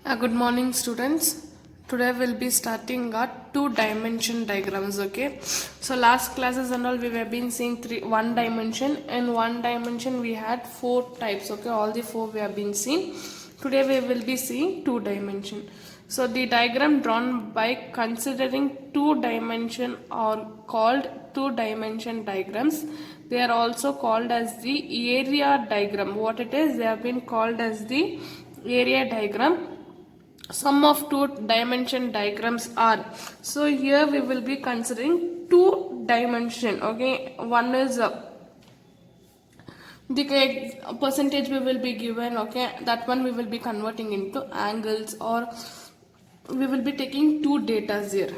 Good morning, students. Today we'll be starting our two-dimension diagrams. Okay. So last classes and all we have been seeing one dimension. In one dimension we had four types. Okay. All the four we have been seeing. Today we will be seeing two dimension. So the diagram drawn by considering two dimension are called two dimension diagrams. They are also called as the area diagram. What it is? They have been called as the area diagram. Some of two dimension diagrams are, so here we will be considering two dimension. Okay, one is the percentage we will be given. Okay, that one we will be converting into angles, or we will be taking two data here.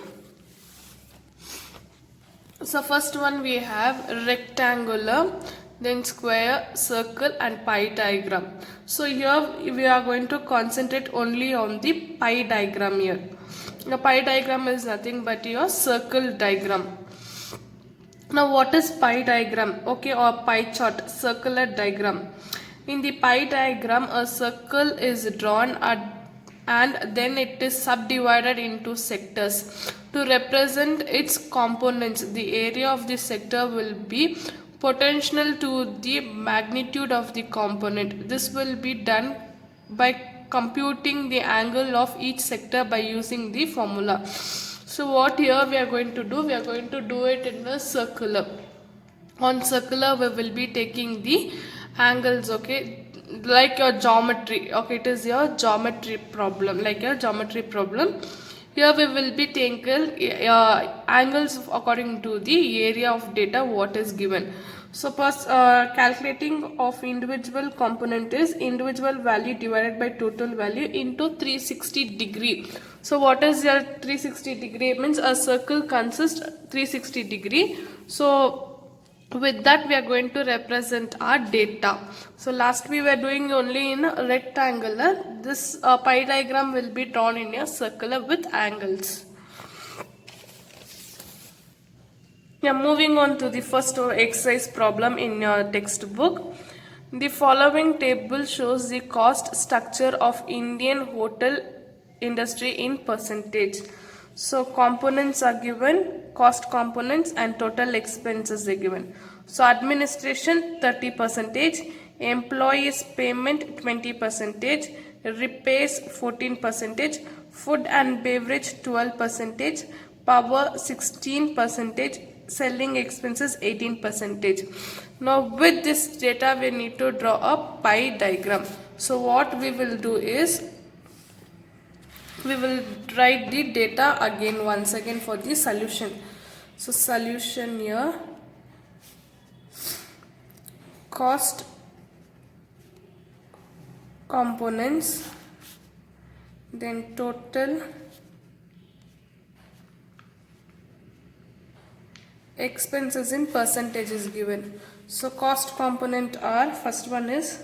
So first one we have rectangular, then square, circle and pie diagram. So here we are going to concentrate only on the pie diagram here. The pie diagram is nothing but your circle diagram. Now what is pie diagram? Okay, or pie chart, circular diagram. In the pie diagram, a circle is drawn and then it is subdivided into sectors. To represent its components, the area of the sector will be potential to the magnitude of the component. This will be done by computing the angle of each sector by using the formula. So what here we are going to do? We are going to do it in a circular. On circular we will be taking the angles. Okay, like your geometry. Okay, it is your geometry problem, like your geometry problem. Here we will be taking angles according to the area of data what is given. Suppose calculating of individual component is individual value divided by total value into 360 degree. So what is your 360 degree? It means a circle consists 360 degree. So with that we are going to represent our data. So last we were doing only in a rectangular. This pie diagram will be drawn in a circular with angles. Yeah, moving on to the first exercise problem in your textbook. The following table shows the cost structure of Indian hotel industry in percentage. So components are given, cost components and total expenses are given. So administration 30%, employees payment 20%, repairs 14%, food and beverage 12%, power 16%, selling expenses 18%. Now with this data we need to draw a pie diagram. So what we will do is we will write the data again once again for the solution. So solution here, cost components, then total expenses in percentage is given. So cost component are, first one is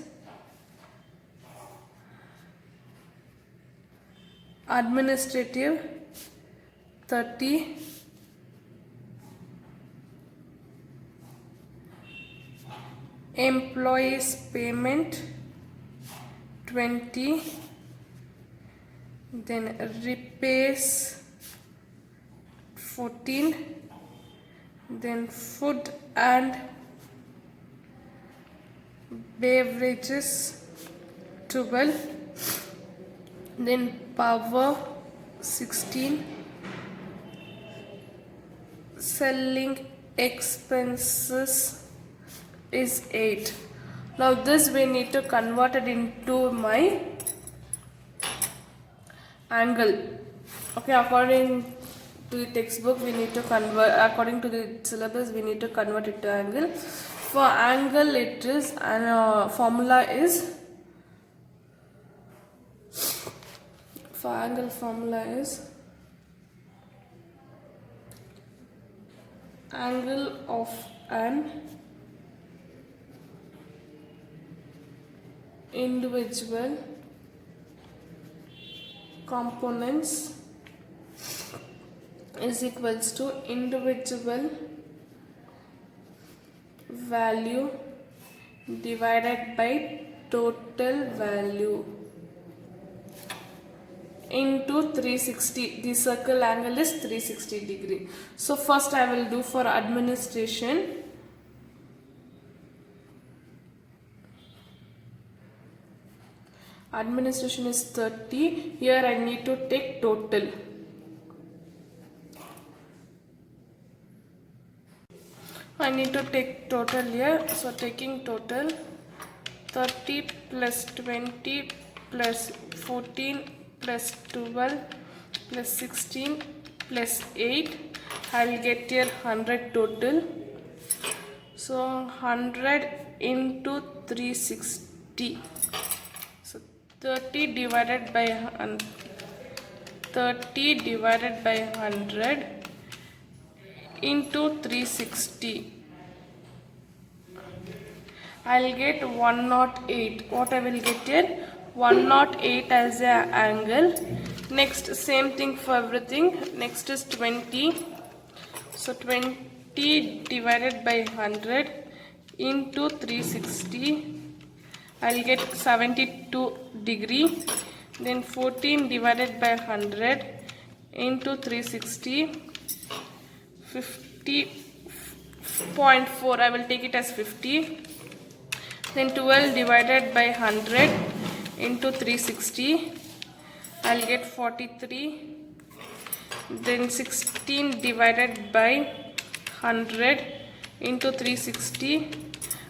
administrative 30, employees payment 20, then repairs 14, then food and beverages 12, then power 16, selling expenses is 8. Now this we need to convert it into my angle. Okay, according to the textbook we need to convert, according to the syllabus we need to convert it to angle. For angle it is, and formula is, for angle formula is angle of an individual components is equals to individual value divided by total value. into 360. The circle angle is 360 degree. So first I will do for administration. Administration is 30. Here I need to take total. I need to take total here. So taking total 30 plus 20 plus 14 plus 12 plus 16 plus 8. I will get here 100 total. So 100 into 360. So 30 divided by 100 into 360. I'll get 108. What I will get here? 108 as an angle. Next, same thing for everything. Next is 20. So 20 divided by 100 into 360. I'll get 72 degree. Then 14 divided by 100 into 360. 50.4. I will take it as 50. Then 12 divided by 100 into 360. I'll get 43. Then 16 divided by 100 into 360.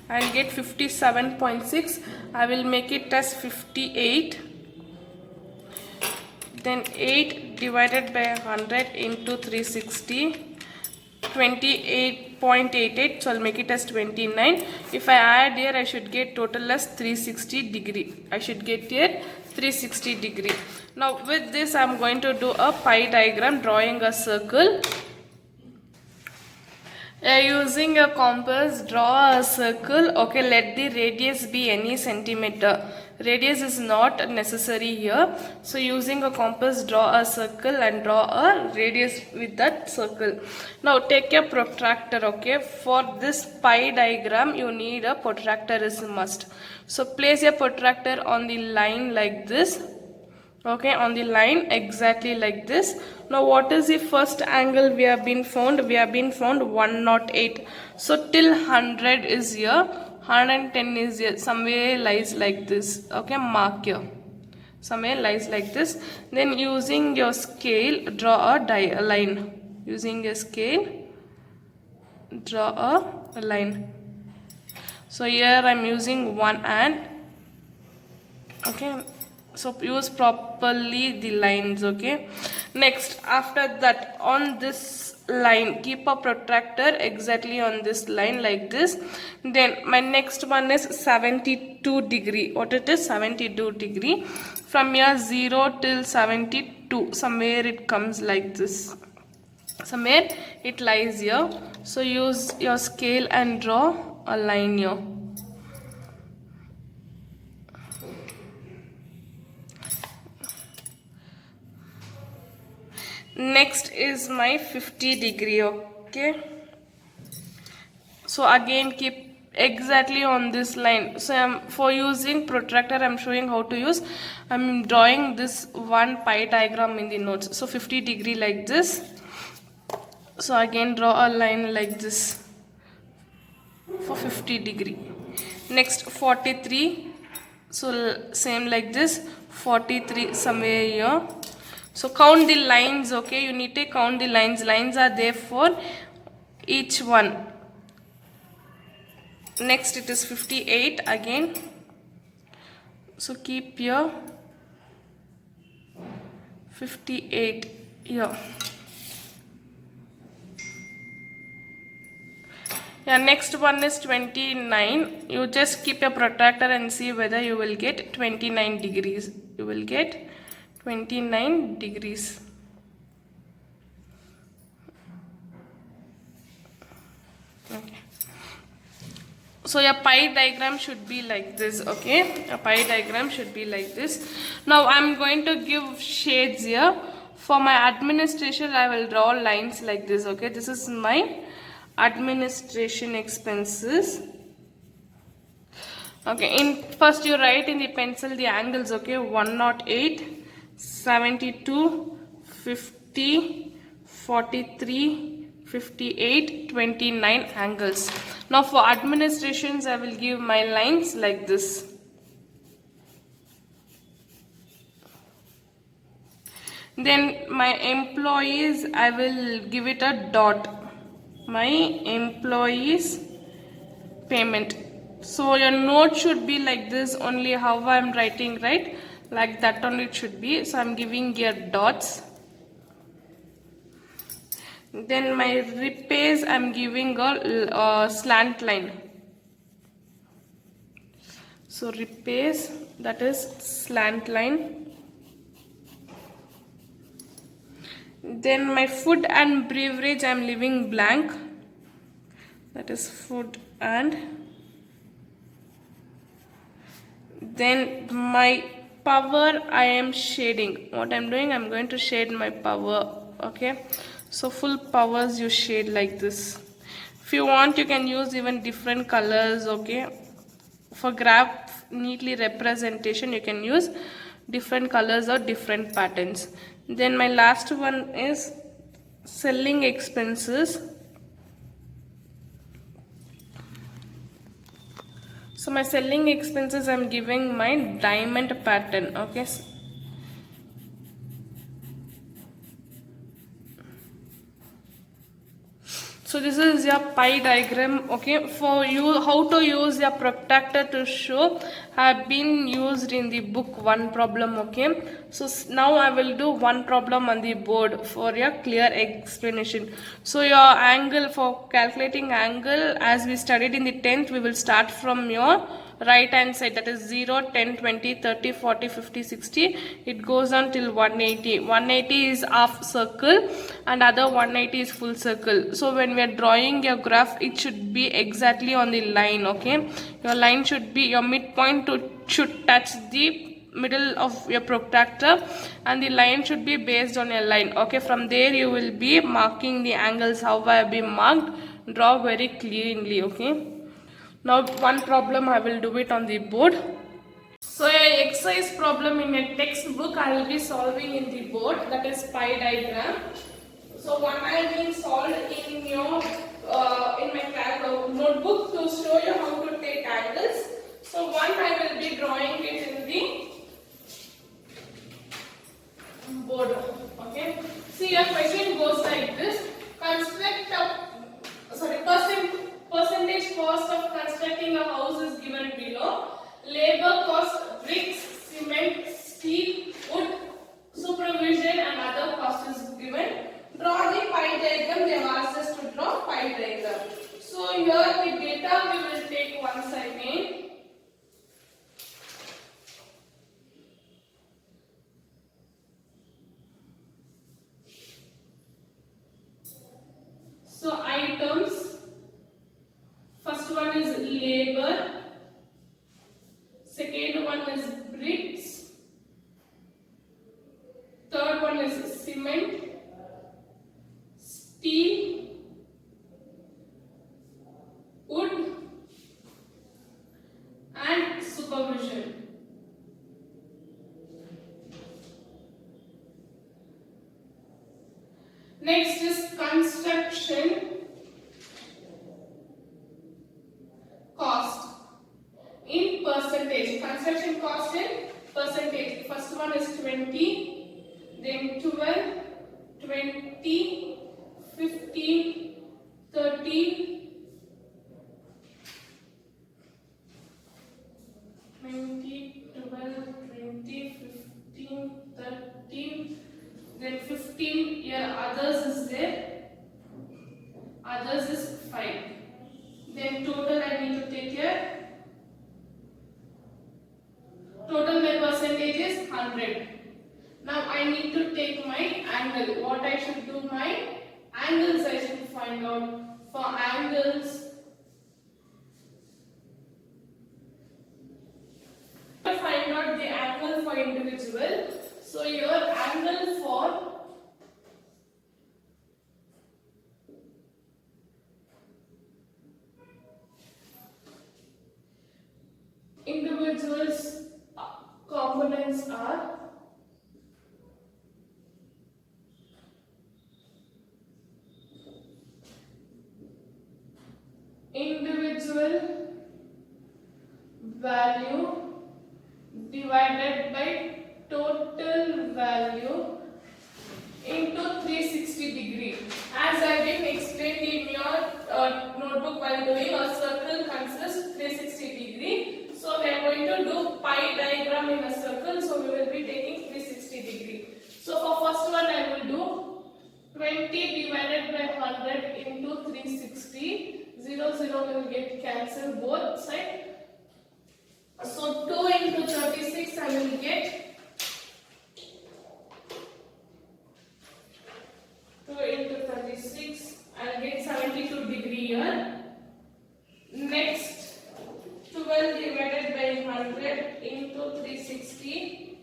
I'll get 57.6. I will make it as 58. Then 8 divided by 100 into 360. 28.88, so I'll make it as 29. If I add here, I should get total as 360 degree. I should get here 360 degree. Now with this, I'm going to do a pie diagram, drawing a circle. Using a compass, draw a circle. Okay, let the radius be any centimeter. Radius is not necessary here. So using a compass, draw a circle and draw a radius with that circle. Now take a protractor. Okay, for this pie diagram, you need a protractor is a must. So place a protractor on the line like this. Okay, on the line exactly like this. Now what is the first angle we have been found? We have been found 108. So till 100 is here, 110 is here, somewhere lies like this. Okay, mark here, somewhere lies like this. Then using your scale, draw a line. Using a scale, draw a line. So here I am using one hand. Okay, so use properly the lines. Okay, next after that, on this line keep a protractor exactly on this line like this. Then my next one is 72 degree. What it is? 72 degree. From here 0 till 72, somewhere it comes like this, somewhere it lies here. So use your scale and draw a line here. Next is my 50 degree. Okay, so again keep exactly on this line. So for using protractor, I'm showing how to use. I'm drawing this one pie diagram in the notes. So 50 degree like this. So again draw a line like this for 50 degree. Next 43. So same like this, 43 somewhere here. So count the lines. Okay, you need to count the lines. Lines are there for each one. Next it is 58 again. So keep here 58 here. Yeah, next one is 29. You just keep a protractor and see whether you will get 29 degrees. You will get 29 degrees. Okay. So your pie diagram should be like this. Okay, a pie diagram should be like this. Now I'm going to give shades here. For my administration, I will draw lines like this. Okay, this is my administration expenses. Okay, in first you write in the pencil the angles. Okay, 108, 72, 50, 43, 58, 29 angles. Now for administrations, I will give my lines like this. Then my employees, I will give it a dot. My employees payment. So your note should be like this, only how I am writing, right? Like that only it should be. So I am giving here dots. Then my repairs, I am giving a slant line. So repairs, that is slant line. Then my food and beverage, I am leaving blank. That is food and. Then my power, I am shading. What I am doing, I am going to shade my power. Okay. So full powers you shade like this. If you want, you can use even different colors. Okay. For graph neatly representation, you can use different colors or different patterns. Then my last one is selling expenses. So my selling expenses, I'm giving my diamond pattern. Okay. So this is your pie diagram. Okay, for you how to use your protractor to show have been used in the book one problem. Okay, so now I will do one problem on the board for your clear explanation. So your angle, for calculating angle, as we studied in the 10th, we will start from your right hand side, that is 0, 10, 20, 30, 40, 50, 60. It goes on till 180. 180 is half circle and other 180 is full circle. So when we are drawing your graph, it should be exactly on the line. Okay, your line should be, your midpoint should touch the middle of your protractor and the line should be based on a line. Okay, from there you will be marking the angles how I have been marked. Draw very cleanly. Okay, now one problem I will do it on the board. So a exercise problem in a textbook I will be solving in the board, that is pie diagram. So one I will solve in your in my notebook to show you how to take angles. So one I will be drawing it in the board. Okay. See, your question goes like this: construct percentage cost of constructing a house is given below. Labor cost, bricks, cement, steel, wood, supervision and other cost is given. Draw the pie diagram. They have asked us to draw pie diagram. So here the data we will take once again. So items, first one is labor, second one is bricks, third one is cement, steel, wood and supervision. Next is construction cost in percentage. Construction cost in percentage. First one is 20, then 12, 20, 15, 30, 20, 12, 20, 15, 13, then 15, here others is there, others is 5. Then total I need to take here, total my percentage is 100. Now I need to take my angle. What I should do, my angles I should find out. For angles, to find out the angle for individual. So your angle for individuals components are actual value divided by total value into 360 degree. As I have explained in your notebook while doing, a circle consists 360 degree. So we are going to do pi diagram in a circle. So we will be taking 360 degree. So for first one I will do 20 divided by 100 into 360. 0, 0 will get cancelled both sides. So 2 into 36 I will get 2 into 36 I will get 72 degree here. Next 12 divided by 100 into 360,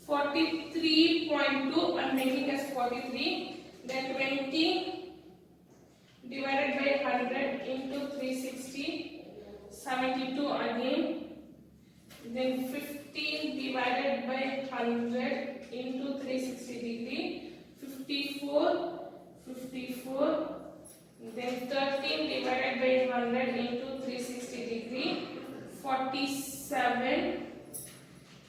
43.2 I am making as 43. Then 20 divided by 100 into 360, 72 again. Then 15 divided by 100 into 360 degree, 54, 54. Then 13 divided by 100 into 360 degree, 47.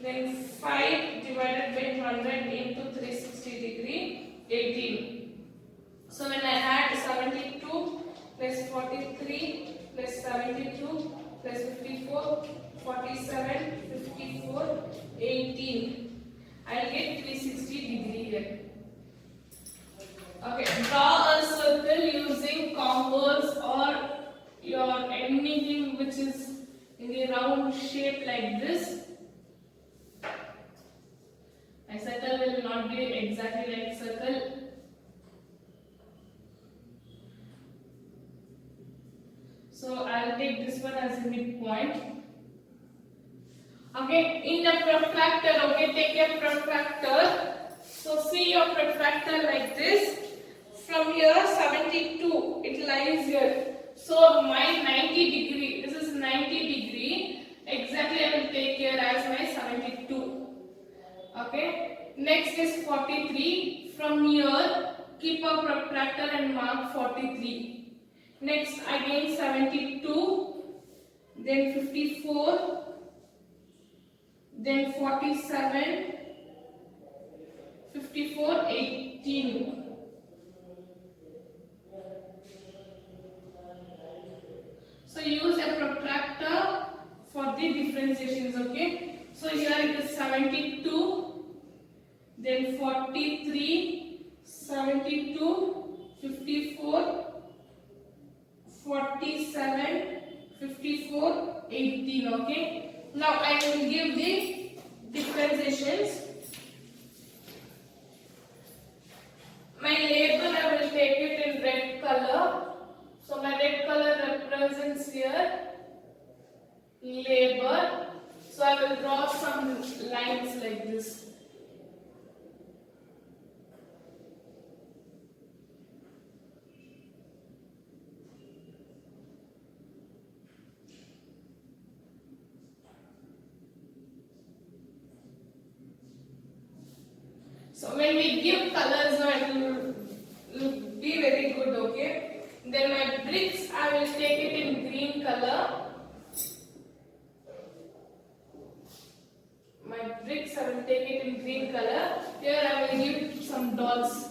Then 5 divided by 100 into 360 degree, 18. So when I add 72 plus 43 plus 72 plus 54, 47, 54, 18, I will get 360 degree here. Okay, draw a circle using compass or your anything which is in a round shape like this. A circle will not be exactly like circle. So I will take this one as a midpoint. Okay, in the protractor, okay, take a protractor. So see your protractor like this. From here 72, it lies here. So my 90 degree, this is 90 degree. Exactly I will take here as my 72. Okay. Next is 43. From here, keep a protractor and mark 43. Next again 72, then 54, then 47, 54, 18. So use a protractor for the differentiations, okay? So here it is 72, then 43, 72, 54, 47, 54, 18, okay? Now I will give the differentiations. My label I will take it in red color. So my red color represents here labor. So I will draw some lines like this. So when we give colors, it will be very good, okay? Then my bricks, I will take it in green color. My bricks, I will take it in green color. Here I will give some dots.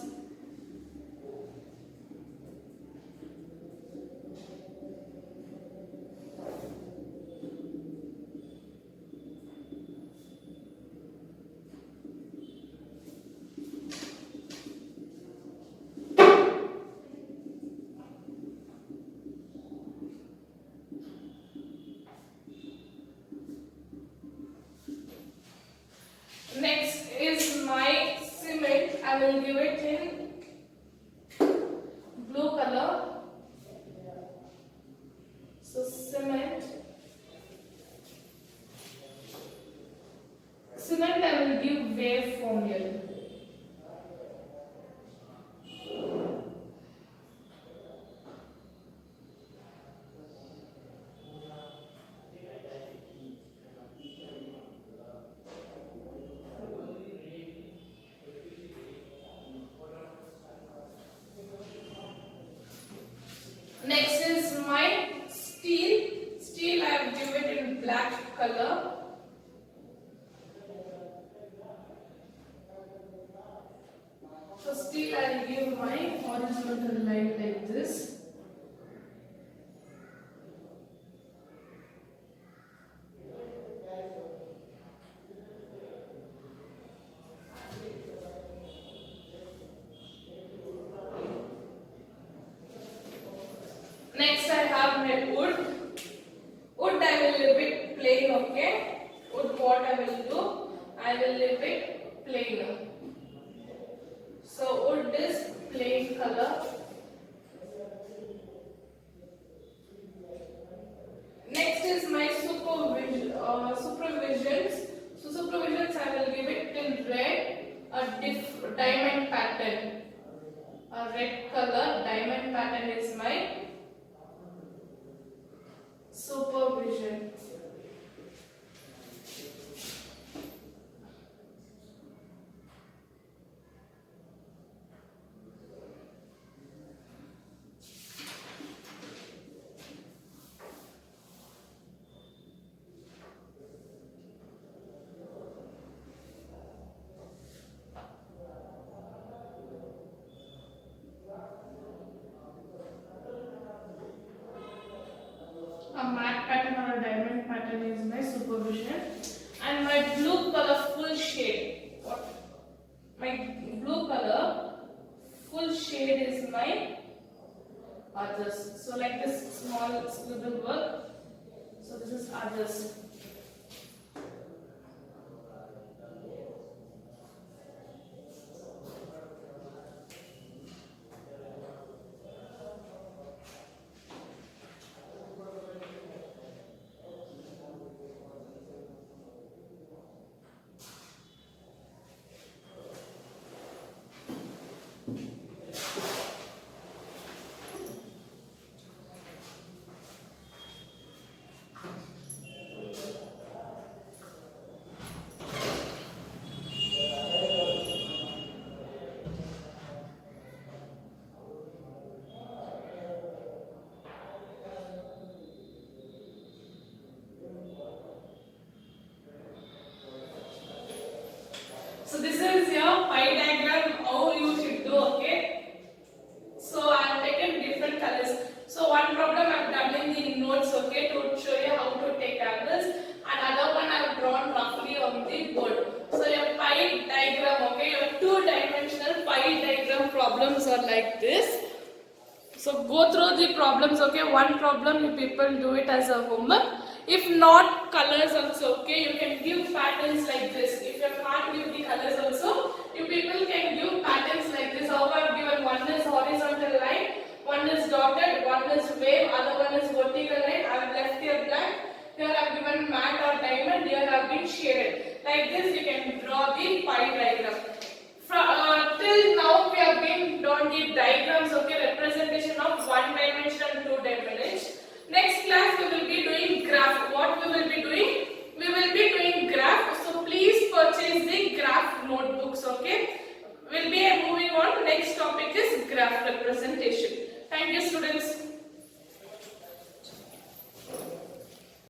Next is my cement. I will give it in blue color. So cement. Cement I will give waveform here. Next is my steel. still I'll give my horizontal line like this. Next I have my wood. Wood I will leave it plain, okay? Wood what I will do? I will leave it plain. So wood is plain color. Next is my supervisions. So supervisions I will give it in red, a diamond pattern. A red color diamond pattern is my supervision. A matte pattern or a diamond pattern is my supervision, and my blue color full shade. What? My blue color full shade is my others. So like this small scribble work. So this is others. So this is your pie diagram, how you should do, okay? So I have taken different colors. So one problem I have done in the notes, okay, to show you how to take angles, and other one I have drawn roughly on the board. So your pie diagram, okay, your two-dimensional pie diagram problems are like this. So go through the problems, okay? One problem you people do it as a homework. If not colors also, okay, you can give patterns like this. If you can't give the colors also, you people can give patterns like this. How I have given, one is horizontal line, one is dotted, one is wave, other one is vertical line. I have left here blank. Here I have given matte or diamond, here I have been shaded. Like this you can draw the pie diagram.